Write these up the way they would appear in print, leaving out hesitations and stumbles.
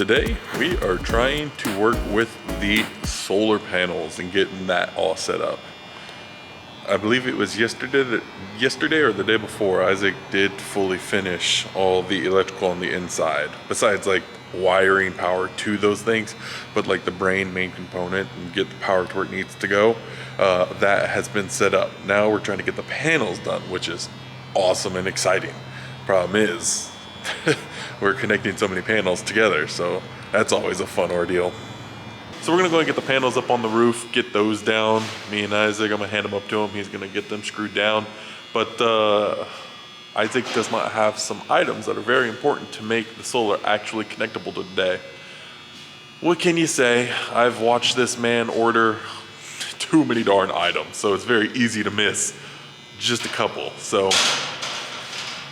Today we are trying to work with the solar panels and getting that all set up. I believe it was yesterday or the day before, Isaac did fully finish all the electrical on the inside, besides like wiring power to those things, but like the main component and get the power to where it needs to go. That has been set up. Now we're trying to get the panels done, which is awesome and exciting. Problem is we're connecting so many panels together, so that's always a fun ordeal. So we're gonna go and get the panels up on the roof, get those down. Me and Isaac, I'm gonna hand them up to him. He's gonna get them screwed down. But Isaac does not have some items that are very important to make the solar actually connectable today. What can you say? I've watched this man order too many darn items, so it's very easy to miss just a couple. So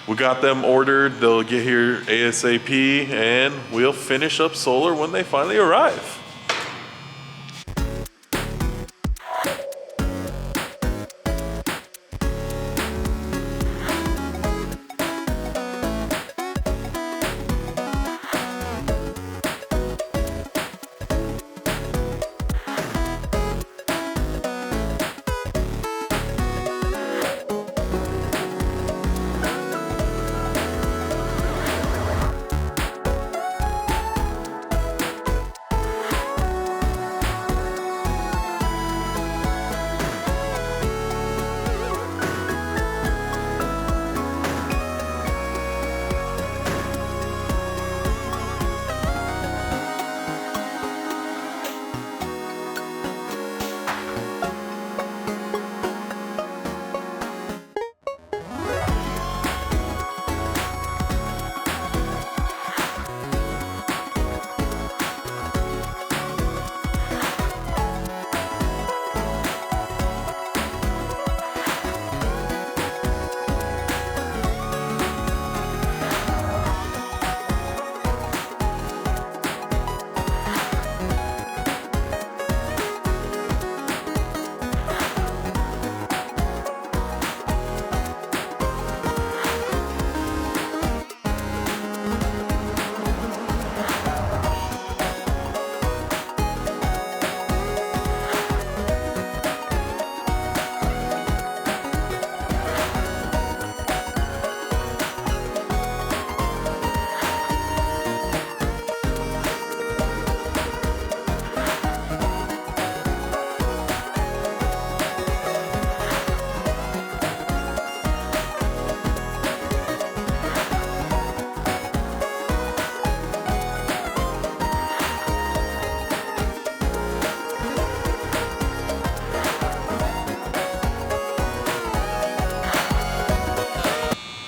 we got them ordered. They'll get here ASAP, and we'll finish up solar when they finally arrive.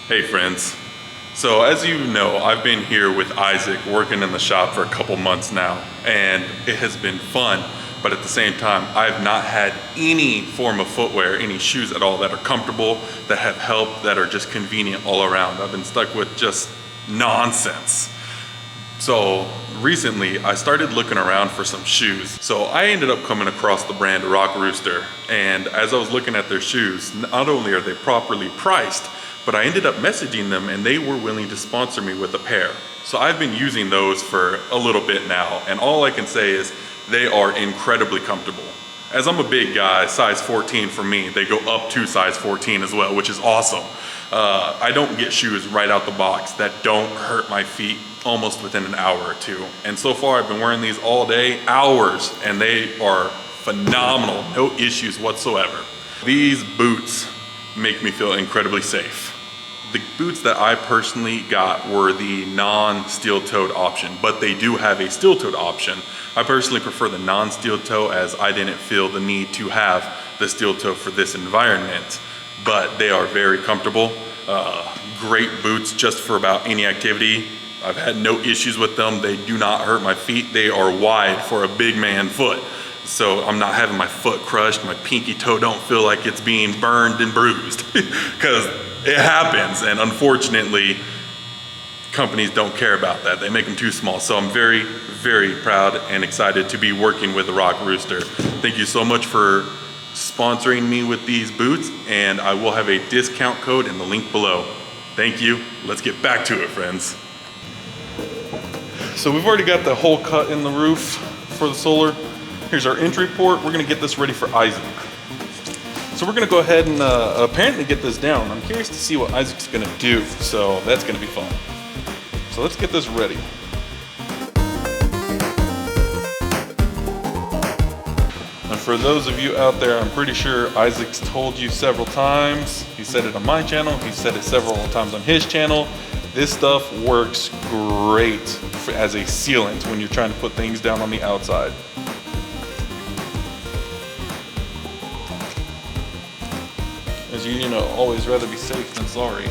Hey friends, so as you know, I've been here with Isaac working in the shop for a couple months now, and it has been fun, but at the same time, I've not had any form of footwear, any shoes at all that are comfortable, that have help, that are just convenient all around. I've been stuck with just nonsense. So recently, I started looking around for some shoes. So I ended up coming across the brand Rockrooster, and as I was looking at their shoes, not only are they properly priced, but I ended up messaging them and they were willing to sponsor me with a pair. So I've been using those for a little bit now, and all I can say is they are incredibly comfortable. As I'm a big guy, size 14 for me, they go up to size 14 as well, which is awesome. I don't get shoes right out the box that don't hurt my feet almost within an hour or two. And so far I've been wearing these all day, hours, and they are phenomenal, no issues whatsoever. These boots make me feel incredibly safe. The boots that I personally got were the non-steel-toed option, but they do have a steel-toed option. I personally prefer the non-steel toe, as I didn't feel the need to have the steel toe for this environment, but they are very comfortable. Great boots just for about any activity. I've had no issues with them. They do not hurt my feet. They are wide for a big man foot. So I'm not having my foot crushed, my pinky toe don't feel like it's being burned and bruised, because it happens, and unfortunately, companies don't care about that. They make them too small. So I'm very, very proud and excited to be working with Rockrooster. Thank you so much for sponsoring me with these boots, and I will have a discount code in the link below. Thank you. Let's get back to it, friends. So we've already got the hole cut in the roof for the solar. Here's our entry port. We're gonna get this ready for Isaac. So we're gonna go ahead and apparently get this down. I'm curious to see what Isaac's gonna do. So that's gonna be fun. So let's get this ready. And for those of you out there, I'm pretty sure Isaac's told you several times. He said it on my channel. He said it several times on his channel. This stuff works great as a sealant when you're trying to put things down on the outside. As you know, always rather be safe than sorry.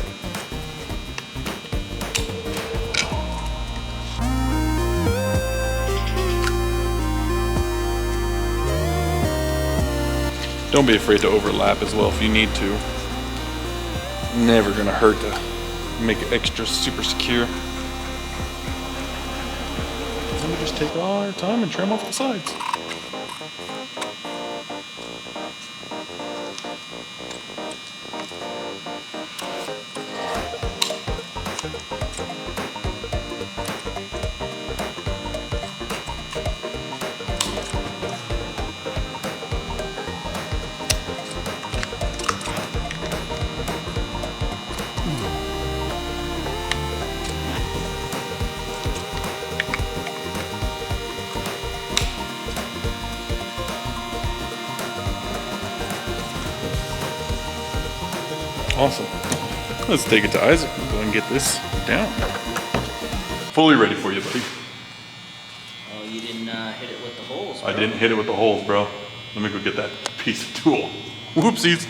Don't be afraid to overlap as well if you need to. Never gonna hurt to make it extra super secure. Let me just take all our time and trim off the sides. Awesome. Let's take it to Isaac and go and get this down. Fully ready for you, buddy. Oh, you didn't hit it with the holes, bro. I didn't hit it with the holes, bro. Let me go get that piece of tool. Whoopsies.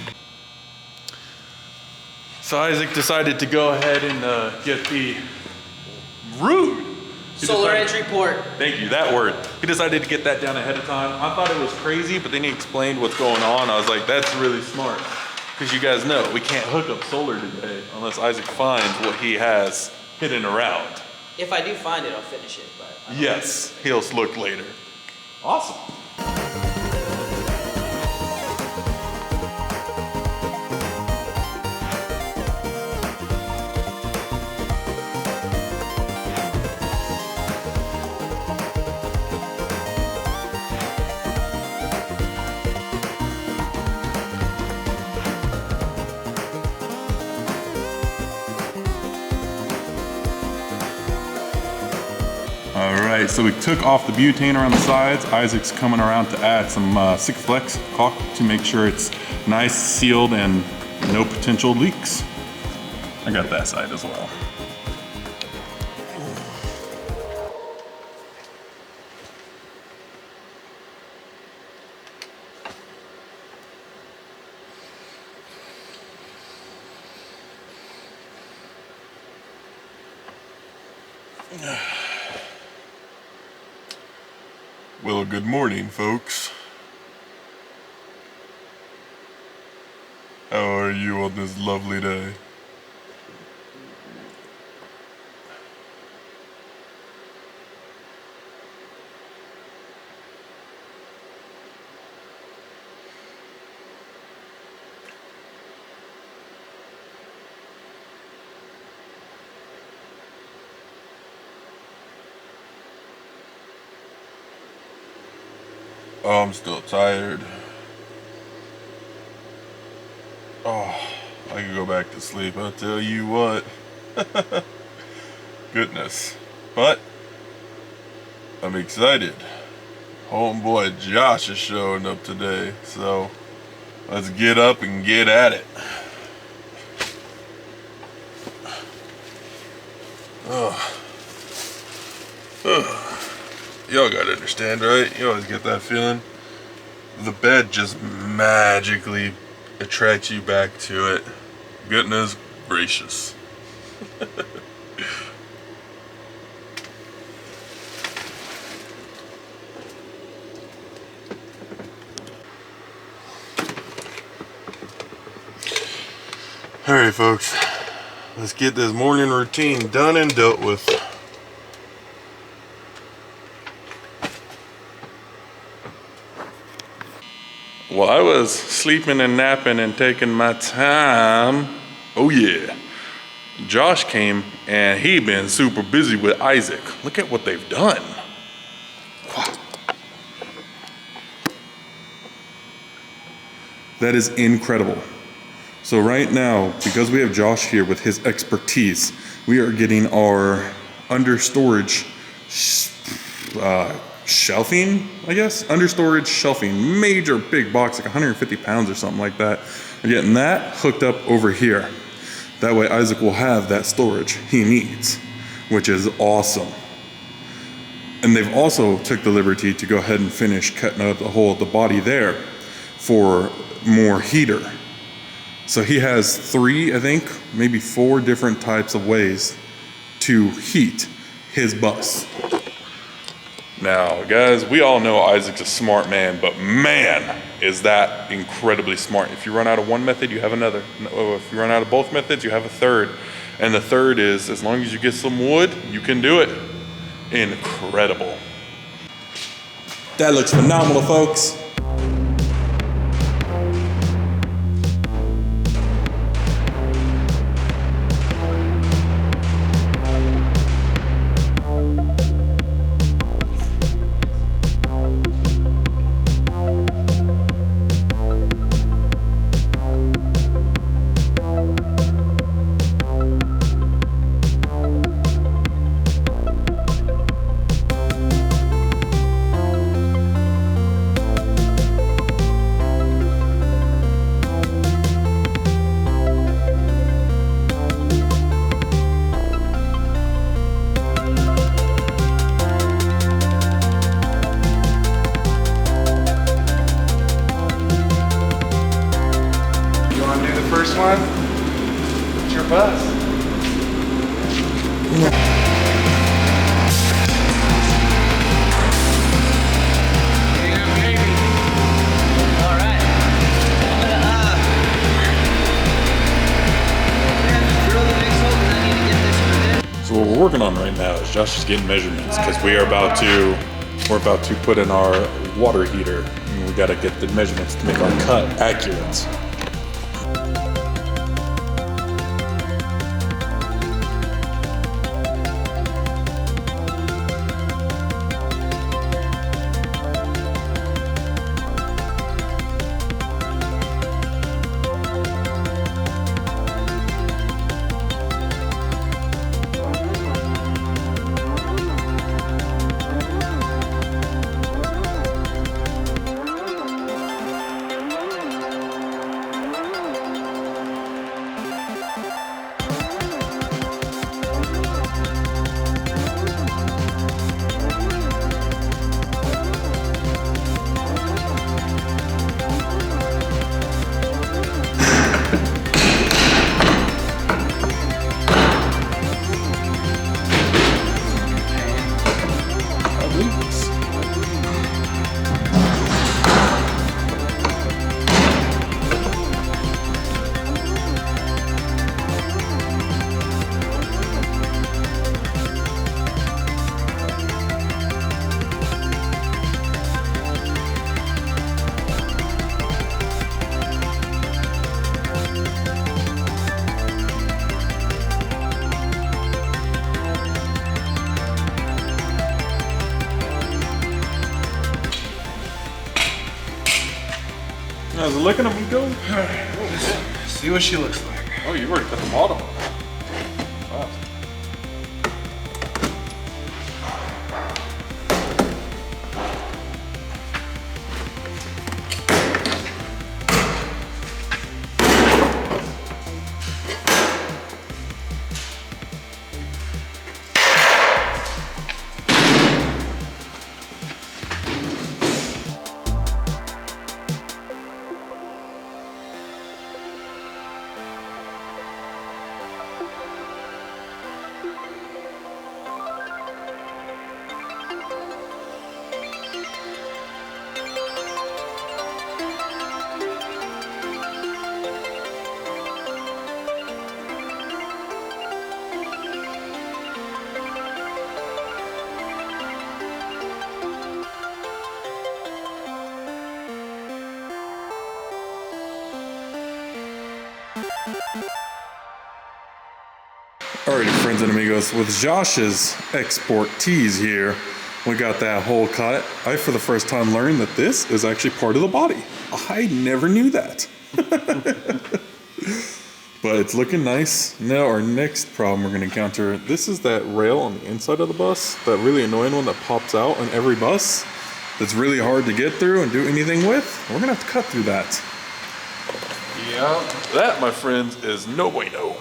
So Isaac decided to go ahead and get the solar entry port. Thank you, that word. He decided to get that down ahead of time. I thought it was crazy, but then he explained what's going on. I was like, that's really smart. Because you guys know, we can't hook up solar today unless Isaac finds what he has hidden around. If I do find it, I'll finish it, but... Yes, he'll look later. Awesome. All right, so we took off the butane around the sides. Isaac's coming around to add some Sikflex caulk to make sure it's nice, sealed, and no potential leaks. I got that side as well. Well, good morning, folks. How are you on this lovely day? Oh, I'm still tired. Oh, I could go back to sleep, I'll tell you what. Goodness. But, I'm excited. Homeboy Josh is showing up today, so let's get up and get at it. Y'all gotta understand, right? You always get that feeling. The bed just magically attracts you back to it. Goodness gracious. Alright, folks. Let's get this morning routine done and dealt with. While I was sleeping and napping and taking my time, oh yeah, Josh came and he been super busy with Isaac. Look at what they've done. Wow. That is incredible. So right now, because we have Josh here with his expertise, we are getting our understorage shelving, I guess? Understorage shelving, major big box, like 150 pounds or something like that. We're getting that hooked up over here. That way Isaac will have that storage he needs, which is awesome. And they've also took the liberty to go ahead and finish cutting out the hole at the body there for more heater. So he has 3, I think, maybe 4 different types of ways to heat his bus. Now, guys, we all know Isaac's a smart man, but man, is that incredibly smart. If you run out of one method, you have another. If you run out of both methods, you have a third. And the third is, as long as you get some wood, you can do it. Incredible. That looks phenomenal, folks. First one, it's your bus. Yeah, baby. All right. Drill the big hole 'cause I need to get this one in. So what we're working on right now is Josh is getting measurements because we're about to put in our water heater, and we got to get the measurements to make our cut accurate. How's it looking at me go? See what she looks like. Oh, you already cut the bottom. Wow. Alrighty, friends and amigos, with Josh's export tees here, we got that hole cut. I, for the first time, learned that this is actually part of the body. I never knew that. But it's looking nice. Now our next problem we're going to encounter, this is that rail on the inside of the bus, that really annoying one that pops out on every bus. That's really hard to get through and do anything with. We're going to have to cut through that. Yeah, that, my friends, is no bueno.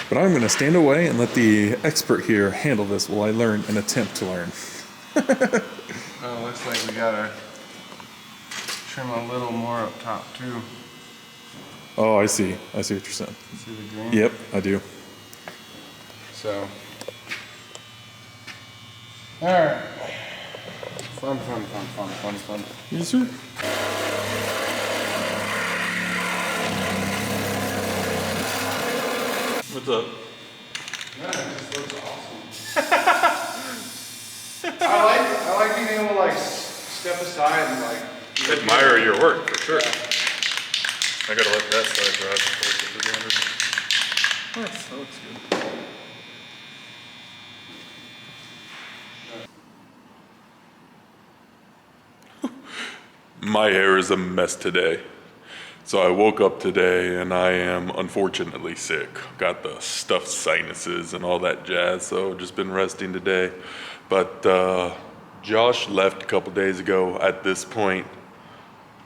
But I'm going to stand away and let the expert here handle this while I learn and attempt to learn. Oh, looks like we gotta trim a little more up top too. Oh, I see. I see what you're saying. See the green? Yep, I do. So. Alright. Fun. Yes, sir. What's up? Yeah, it just looks awesome. I like being able to like step aside and like Admire your work, for sure. I gotta let that side dry before I get the gander. Nice, that looks good. My hair is a mess today. So I woke up today and I am unfortunately sick. Got the stuffed sinuses and all that jazz, so just been resting today. But Josh left a couple days ago at this point,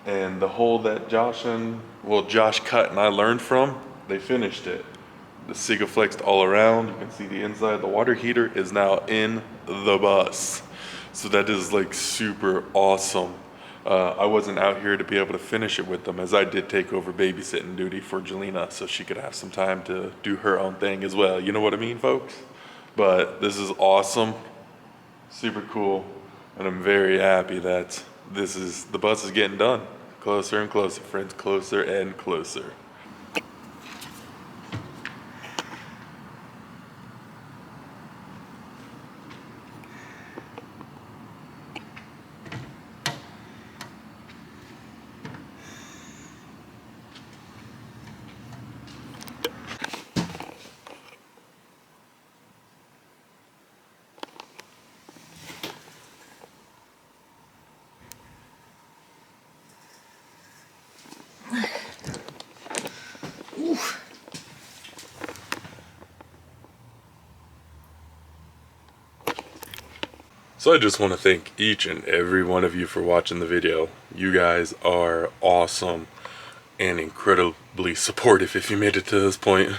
and the hole that Josh cut and I learned from, they finished it. The Sigaflexed all around. You can see the inside. The water heater is now in the bus. So that is like super awesome. I wasn't out here to be able to finish it with them, as I did take over babysitting duty for Jelena so she could have some time to do her own thing as well. You know what I mean, folks? But this is awesome, super cool, and I'm very happy that the bus is getting done. Closer and closer, friends, closer and closer. So I just want to thank each and every one of you for watching the video. You guys are awesome and incredibly supportive if you made it to this point.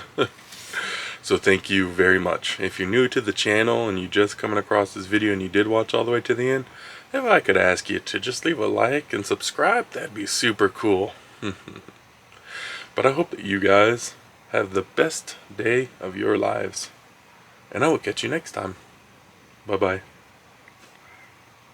So thank you very much. If you're new to the channel and you just coming across this video and you did watch all the way to the end, if I could ask you to just leave a like and subscribe, that'd be super cool. But I hope that you guys have the best day of your lives. And I will catch you next time. Bye-bye.